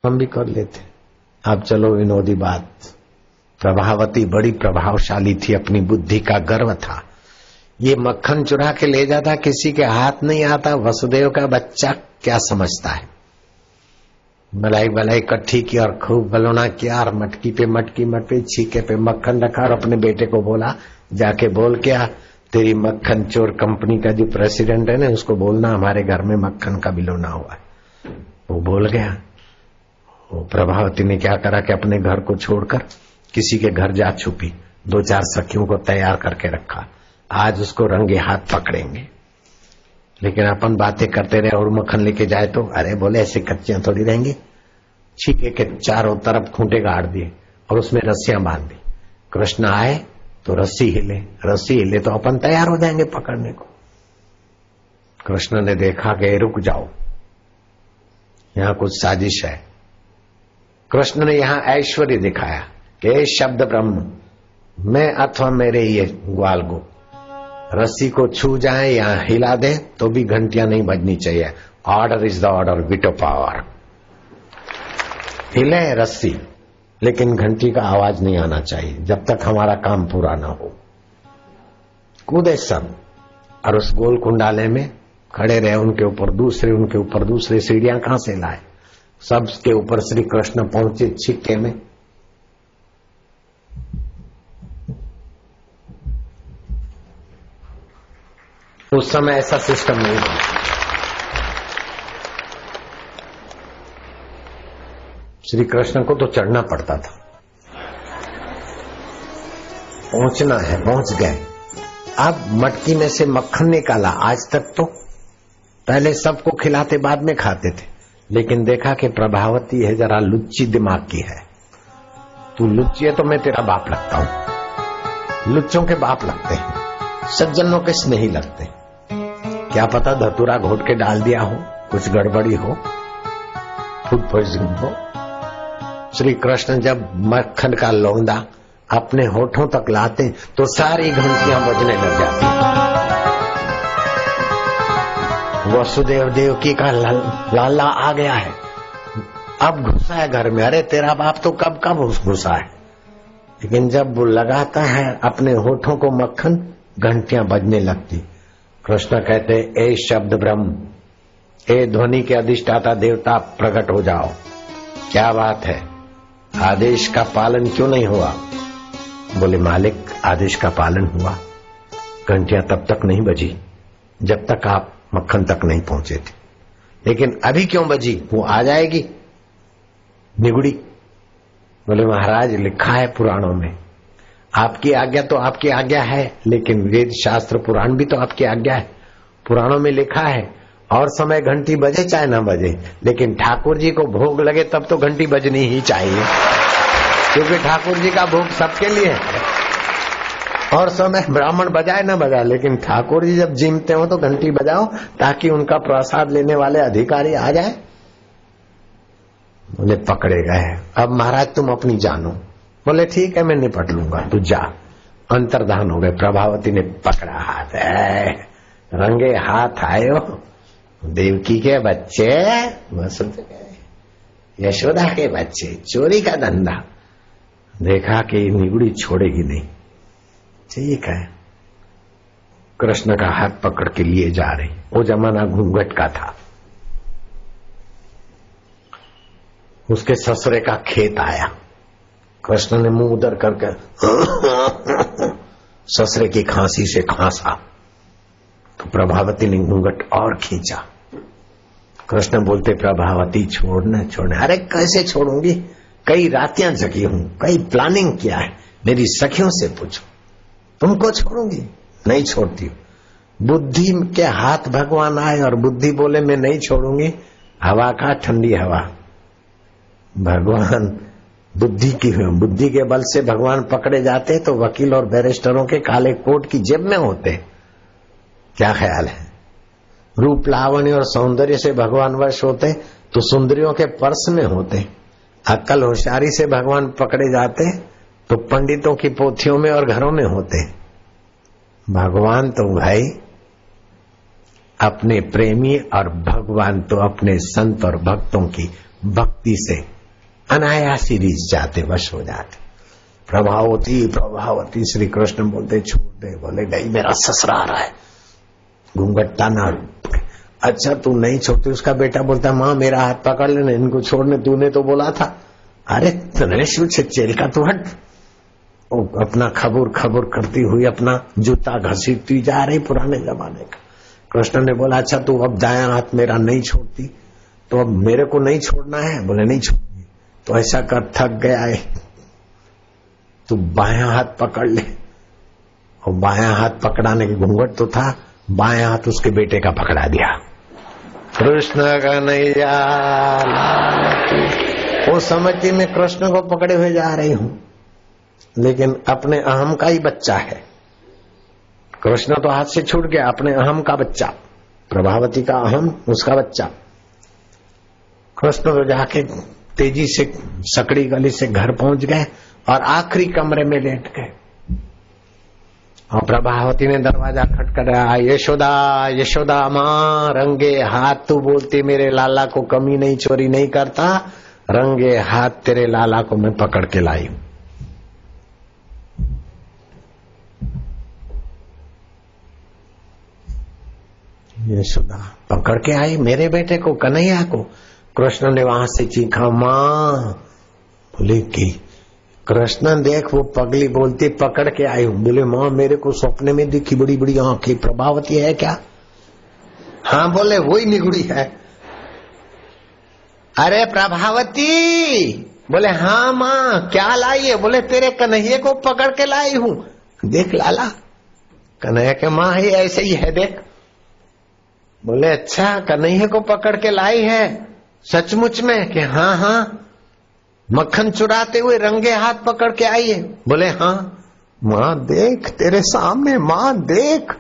हम भी कर लेते। अब चलो विनोदी बात, प्रभावती बड़ी प्रभावशाली थी, अपनी बुद्धि का गर्व था। ये मक्खन चुरा के ले जाता, किसी के हाथ नहीं आता। वसुदेव का बच्चा क्या समझता है। मलाई बलाई इकट्ठी की और खूब बलौना किया और मटकी पे मटकी मटकी छीके पे मक्खन रखा और अपने बेटे को बोला, जाके बोल क्या तेरी मक्खन चोर कंपनी का जो प्रेसिडेंट है ना, उसको बोलना हमारे घर में मक्खन का बिलोना हुआ है। वो बोल गया। वो प्रभावती ने क्या करा कि अपने घर को छोड़कर किसी के घर जा छुपी, 2-4 सखियों को तैयार करके रखा, आज उसको रंगे हाथ पकड़ेंगे। लेकिन अपन बातें करते रहे और मक्खन लेके जाए तो अरे बोले ऐसे कच्चियां थोड़ी रहेंगी। छीके के चारों तरफ खूंटे गाड़ दिए और उसमें रस्सियां बांध दी। कृष्ण आए तो रस्सी हिले तो अपन तैयार हो जाएंगे पकड़ने को। कृष्ण ने देखा कि रुक जाओ, यहां कुछ साजिश है। कृष्ण ने यहां ऐश्वर्य दिखाया कि शब्द ब्रह्म, मैं अथवा मेरे ये ग्वाल गो रस्सी को छू जाए या हिला दे तो भी घंटियां नहीं बजनी चाहिए। Order is the order, veto power. हिले रस्सी लेकिन घंटी का आवाज नहीं आना चाहिए जब तक हमारा काम पूरा ना हो। कूदे सब और उस गोल कुंडाले में खड़े रहे, उनके ऊपर दूसरे सीढ़ियां कहां से लाए, सबके ऊपर श्री कृष्ण पहुंचे छिक्के में। उस समय ऐसा सिस्टम नहीं था। श्री कृष्ण को तो चढ़ना पड़ता था, पहुंचना है, पहुंच गए। अब मटकी में से मक्खन निकाला। आज तक तो पहले सबको खिलाते बाद में खाते थे, लेकिन देखा कि प्रभावती है जरा लुच्ची दिमाग की है। तू लुच्ची है तो मैं तेरा बाप लगता हूं। लुच्चों के बाप लगते हैं, सज्जनों के स्नेही लगते हैं। क्या पता धतूरा घोट के डाल दिया हो, कुछ गड़बड़ी हो, फूड पॉइजनिंग हो। श्री कृष्ण जब मक्खन का लौंदा अपने होठों तक लाते तो सारी घंटियां बजने लग जाती। वसुदेव देवकी का लाला आ गया है, अब घुसा है घर में। अरे तेरा बाप तो कब घुसा है। लेकिन जब वो लगाता है अपने होठों को मक्खन, घंटियां बजने लगती। कृष्ण कहते ए शब्द ब्रह्म, ए ध्वनि के अधिष्ठाता देवता प्रकट हो जाओ। क्या बात है, आदेश का पालन क्यों नहीं हुआ? बोले मालिक आदेश का पालन हुआ, घंटियां तब तक नहीं बजी जब तक आप मक्खन तक नहीं पहुंचे थे। लेकिन अभी क्यों बजी? वो आ जाएगी निगुड़ी। बोले महाराज लिखा है पुराणों में, आपकी आज्ञा तो आपकी आज्ञा है, लेकिन वेद शास्त्र पुराण भी तो आपकी आज्ञा है। पुराणों में लिखा है और समय घंटी बजे चाहे ना बजे, लेकिन ठाकुर जी को भोग लगे तब तो घंटी बजनी ही चाहिए, क्योंकि ठाकुर जी का भोग सबके लिए है। और समय ब्राह्मण बजाए ना बजाए, लेकिन ठाकुर जी जब जिमते हो तो घंटी बजाओ ताकि उनका प्रसाद लेने वाले अधिकारी आ जाए। बोले पकड़े गए। अब महाराज तुम अपनी जानो। बोले ठीक है मैं निपट लूंगा, तू जा। अंतर्धान हो गए। प्रभावती ने पकड़ा हाथ, रंगे हाथ आयो देवकी के बच्चे, यशोदा के बच्चे, चोरी का धंधा। देखा कि निगुड़ी छोड़ेगी नहीं। ठीक है, कृष्ण का हाथ पकड़ के लिए जा रही। वो जमाना घूंघट का था। उसके ससुरे का खेत आया। कृष्ण ने मुंह उधर करके ससुरे की खांसी से खांसा तो प्रभावती ने घूंघट और खींचा। कृष्ण बोलते प्रभावती छोड़ना। अरे कैसे छोड़ूंगी, कई रातियां जगी हूं, कई प्लानिंग किया है, मेरी सखियों से पूछो। तुमको छोड़ूंगी? नहीं छोड़ती। बुद्धि के हाथ भगवान आए और बुद्धि बोले मैं नहीं छोड़ूंगी। हवा का ठंडी हवा, भगवान बुद्धि के बल से भगवान पकड़े जाते तो वकील और बैरिस्टरों के काले कोट की जेब में होते। क्या ख्याल है? रूप लावण्य और सौंदर्य से भगवान वश होते तो सुंदरियों के पर्स में होते। अक्ल होशियारी से भगवान पकड़े जाते तो पंडितों की पोथियों में और घरों में होते। भगवान तो भाई अपने प्रेमी और भगवान तो अपने संत और भक्तों की भक्ति से अनायासी रीच जाते, वश हो जाते। प्रभावती प्रभावती श्री कृष्ण बोलते छोड़ दे, बोले नहीं मेरा ससुरा आ रहा है, घूंघट ना। अच्छा तू नहीं छोड़ती? उसका बेटा बोलता माँ मेरा हाथ पकड़ लेना, इनको छोड़ने तूने तो बोला था। अरे नरेश चेल का तू हट। अपना खबूर खबूर करती हुई अपना जूता घसीटती जा रही पुराने जमाने का। कृष्ण ने बोला अच्छा तू अब दाया हाथ मेरा नहीं छोड़ती तो अब मेरे को नहीं छोड़ना है? बोले नहीं छोड़नी। तो ऐसा कर थक गया है तू बायां हाथ पकड़ ले। और बायां हाथ पकड़ाने के घूंघट तो था, बायां हाथ उसके बेटे का पकड़ा दिया। कृष्ण कन्हैया वो समझती मैं कृष्ण को पकड़े हुए जा रही हूं, लेकिन अपने अहम का ही बच्चा है। कृष्ण तो हाथ से छूट गया, अपने अहम का बच्चा, प्रभावती का अहम, उसका बच्चा। कृष्ण तो जाके तेजी से सकड़ी गली से घर पहुंच गए और आखिरी कमरे में लेट गए। और प्रभावती ने दरवाजा खटखटाया, यशोदा यशोदा माँ रंगे हाथ तू बोलती मेरे लाला को कमी नहीं चोरी नहीं करता, रंगे हाथ तेरे लाला को मैं पकड़ के लाई हूं। यशोदा पकड़ के आई मेरे बेटे को, कन्हैया को। कृष्ण ने वहां से चीखा मां। बोले कि कृष्ण देख वो पगली बोलती पकड़ के आई हूं। बोले मां मेरे को सपने में दिखी बड़ी बड़ी आंखें, प्रभावती है क्या? हाँ बोले वही निगुड़ी है। अरे प्रभावती। बोले हाँ मां क्या लाई है? बोले तेरे कन्हैया को पकड़ के लाई हूं, देख लाला कन्हैया के मां ही ऐसे ही है देख। बोले अच्छा कन्हैया को पकड़ के लाई है सचमुच में? कि हाँ हाँ। मक्खन चुराते हुए रंगे हाथ पकड़ के आई है? बोले हाँ। मां देख तेरे सामने, मां देख।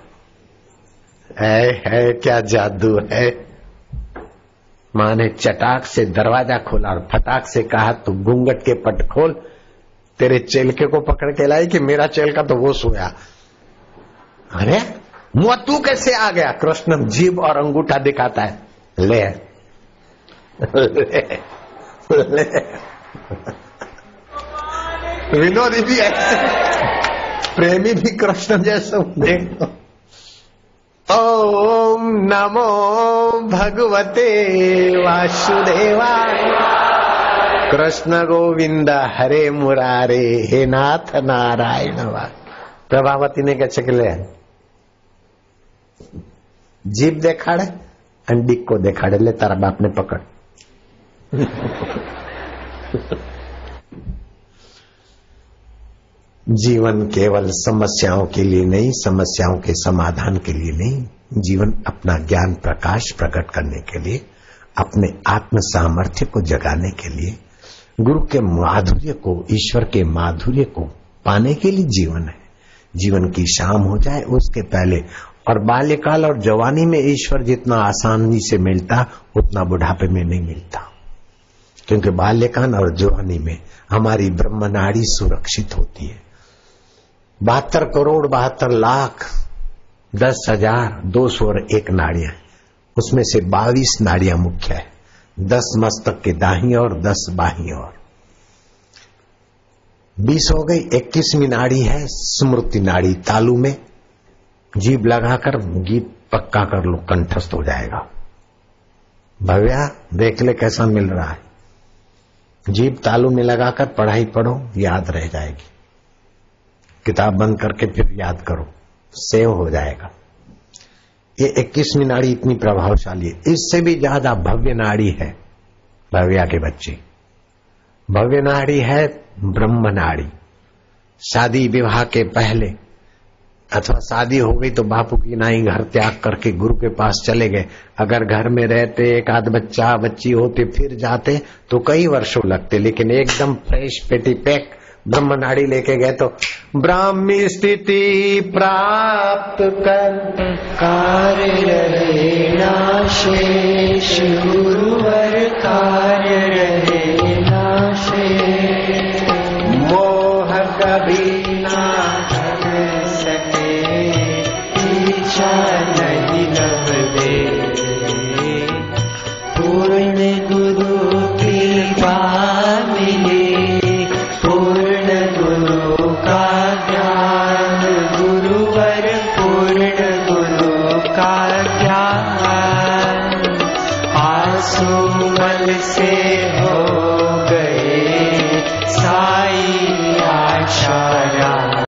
है क्या जादू है। मां ने चटाक से दरवाजा खोला और फटाक से कहा तू घूंघट के पट खोल, तेरे चेलके को पकड़ के लाई कि मेरा चेलका तो वो सोया। अरे मुआ तू कैसे आ गया? कृष्ण जीभ और अंगूठा दिखाता है, ले, ले, ले। विनोदी भी ऐसे, प्रेमी भी कृष्ण जैसे देखो। ओम नमो भगवते वासुदेवाय, कृष्ण गोविंद हरे मुरारे, हे नाथ नारायण वाय। प्रभावती ने क्या चकले जीभ देखाड़े अंडिक को देखाड़े, ले तारा बाप ने पकड़। जीवन केवल समस्याओं के लिए नहीं, समस्याओं के समाधान के लिए नहीं, जीवन अपना ज्ञान प्रकाश प्रकट करने के लिए, अपने आत्म सामर्थ्य को जगाने के लिए, गुरु के माधुर्य को, ईश्वर के माधुर्य को पाने के लिए जीवन है। जीवन की शाम हो जाए उसके पहले, और बाल्यकाल और जवानी में ईश्वर जितना आसानी से मिलता उतना बुढ़ापे में नहीं मिलता, क्योंकि बाल्यकाल और जवानी में हमारी ब्रह्म नाड़ी सुरक्षित होती है। 72 करोड़ 72 लाख 10,201 नाड़ियां, उसमें से 22 नाड़ियां मुख्य है, 10 मस्तक के दाहिनी और 10 बाहीं और 20 हो गई। 21वीं नाड़ी है स्मृति नाड़ी, तालू में जीभ लगाकर गीत पक्का कर लो, कंठस्थ हो जाएगा। भव्या देख ले कैसा मिल रहा है। जीभ तालू में लगाकर पढ़ाई पढ़ो, याद रह जाएगी। किताब बंद करके फिर याद करो, सेव हो जाएगा। ये 21वीं नाड़ी इतनी प्रभावशाली है। इससे भी ज्यादा भव्य नाड़ी है भव्या के बच्चे। भव्य नाड़ी है ब्रह्म नाड़ी। शादी विवाह के पहले अथवा शादी हो गई तो बापू की नाई घर त्याग करके गुरु के पास चले गए। अगर घर में रहते, एक आध बच्चा बच्ची होते, फिर जाते तो कई वर्षों लगते, लेकिन एकदम फ्रेश पेटी पैक ब्रह्म नाड़ी लेके गए तो ब्राह्मी स्थिति प्राप्त कर कार्य रहे ना शेष, गुरुवर कार्य रहे